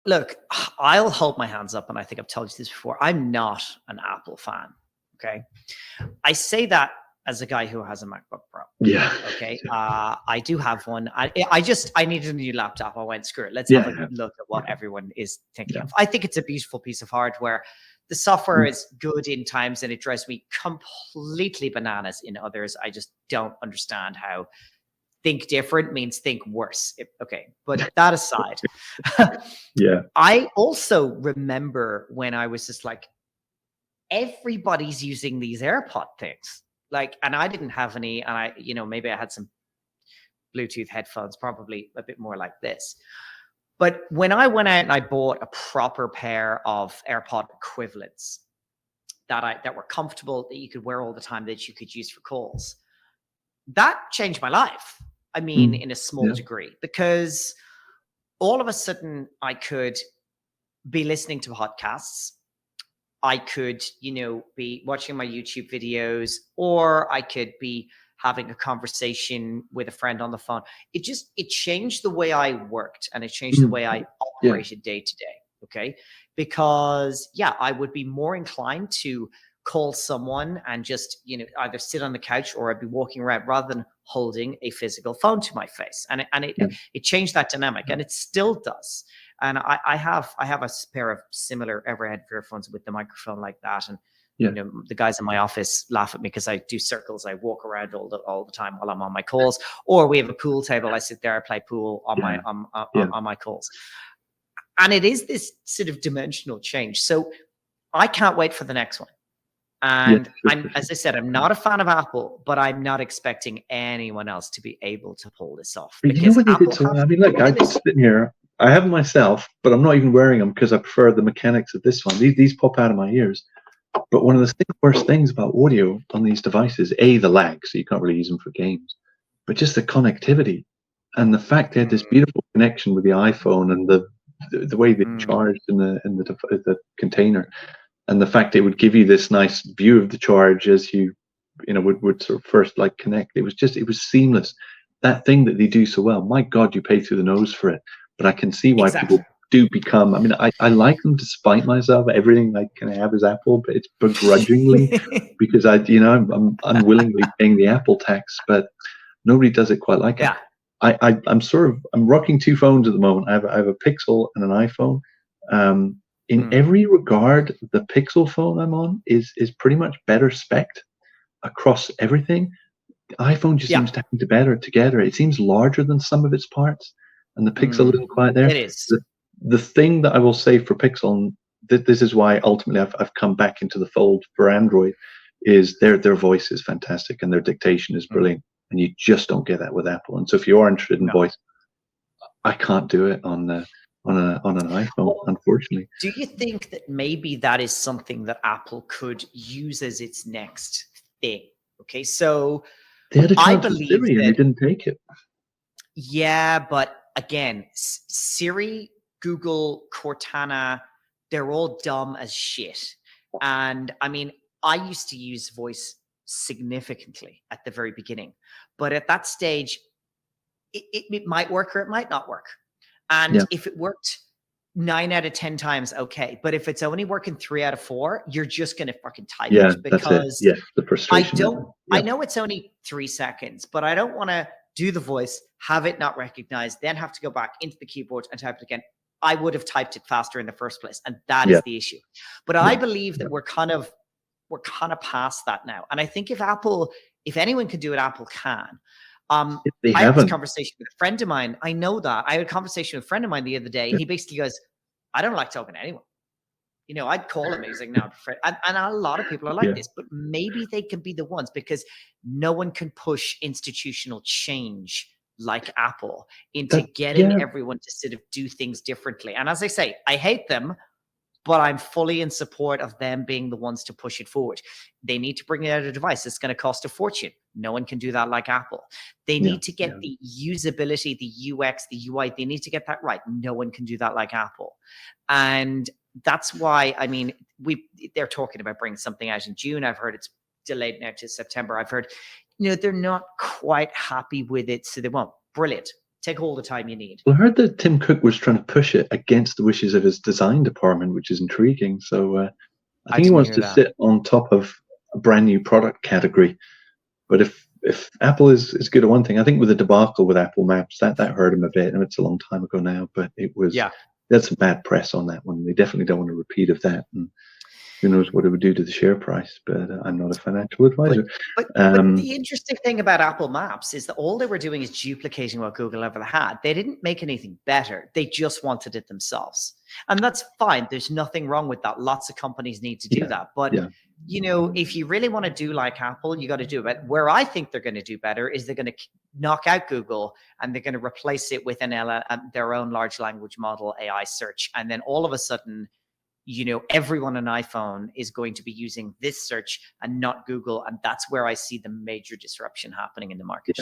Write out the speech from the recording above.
Look, I'll hold my hands up, and I think I've told you this before. I'm not an Apple fan. Okay. I say that as a guy who has a MacBook Pro. Yeah. Okay. I do have one. I needed a new laptop. I went, screw it. Let's have a look at what everyone is thinking of. I think it's a beautiful piece of hardware. The software is good in times, and it drives me completely bananas in others. I just don't understand how think different means think worse. Okay. But that aside, I also remember when I was just like, everybody's using these AirPod things. Like, and I didn't have any, and I, maybe I had some Bluetooth headphones, probably a bit more like this. But when I went out and I bought a proper pair of AirPod equivalents that were comfortable, that you could wear all the time, that you could use for calls, that changed my life. I mean, in a small degree, because all of a sudden I could be listening to podcasts. I could, be watching my YouTube videos, or I could be having a conversation with a friend on the phone. It changed the way I worked, and it changed the way I operated day to day. Okay. Because I would be more inclined to call someone and just, either sit on the couch, or I'd be walking around rather than holding a physical phone to my face. And it changed that dynamic, and it still does. And I have a pair of similar Everhead earphones with the microphone like that. And, the guys in my office laugh at me because I do circles. I walk around all the time while I'm on my calls, or we have a pool table. I sit there, I play pool on my calls. And it is this sort of dimensional change. So I can't wait for the next one. And as I said, I'm not a fan of Apple, but I'm not expecting anyone else to be able to pull this off. Because I mean, look, I'm sitting here. I have them myself, but I'm not even wearing them because I prefer the mechanics of this one. These pop out of my ears. But one of the worst things about audio on these devices, the lag, so you can't really use them for games, but just the connectivity and the fact they had this beautiful connection with the iPhone, and the way they charged in the container, and the fact they would give you this nice view of the charge as you would sort of first like connect. It was seamless. That thing that they do so well. My God, you pay through the nose for it. But I can see why people do become. I mean, I like them despite myself. Everything I can have is Apple, but it's begrudgingly because I'm unwillingly paying the Apple tax. But nobody does it quite like it. I'm rocking two phones at the moment. I have a Pixel and an iPhone. In every regard, the Pixel phone I'm on is pretty much better spec'd across everything. The iPhone just seems to hang together. It seems larger than some of its parts. And the Pixel isn't quite there. It is. The thing that I will say for Pixel, and this is why ultimately I've come back into the fold for Android, is their voice is fantastic and their dictation is brilliant. And you just don't get that with Apple. And so if you are interested in voice, I can't do it on an iPhone, unfortunately. Do you think that maybe that is something that Apple could use as its next thing? Okay, so they had a chance I with believe Siri and they didn't take it. Yeah, but again, Siri, Google, Cortana, they're all dumb as shit. And I mean, I used to use voice significantly at the very beginning, but at that stage, it might work or it might not work. And if it worked 9 out of 10 times, okay. But if it's only working 3 out of 4, you're just going to fucking type it, because the frustration. I know it's only 3 seconds, but I don't want to do the voice, have it not recognized, then have to go back into the keyboard and type it again. I would have typed it faster in the first place, and that is the issue. But I believe that we're kind of past that now. And I think if anyone can do it, Apple can. I had this conversation with a friend of mine. I know that. I had a conversation with a friend of mine the other day. He basically goes, I don't like talking to anyone. I'd call him. He's like, no, and a lot of people are like this, but maybe they can be the ones, because no one can push institutional change like Apple into getting everyone to sort of do things differently. And as I say, I hate them, but I'm fully in support of them being the ones to push it forward. They need to bring out a device that's going to cost a fortune. No one can do that like Apple. They need to get the usability, the UX, the UI. They need to get that right. No one can do that like Apple. And that's why, I mean, they're talking about bringing something out in June. I've heard it's delayed now to September. I've heard, they're not quite happy with it, so they won't. Brilliant. take all the time you need. Well, I heard that Tim Cook was trying to push it against the wishes of his design department, which is intriguing. So I think he wants to sit on top of a brand new product category. But if Apple is good at one thing, I think with the debacle with Apple Maps, that hurt him a bit. And it's a long time ago now, but it was, that's some bad press on that one. They definitely don't want a repeat of that. And who knows what it would do to the share price, but I'm not a financial advisor. But the interesting thing about Apple Maps is that all they were doing is duplicating what Google ever had. They didn't make anything better. They just wanted it themselves. And that's fine. There's nothing wrong with that. Lots of companies need to do that. But, you know, if you really want to do like Apple, you got to do it. Where I think they're going to do better is they're going to knock out Google and they're going to replace it with their own large language model AI search. And then all of a sudden, you know, everyone on iPhone is going to be using this search and not Google. And that's where I see the major disruption happening in the market.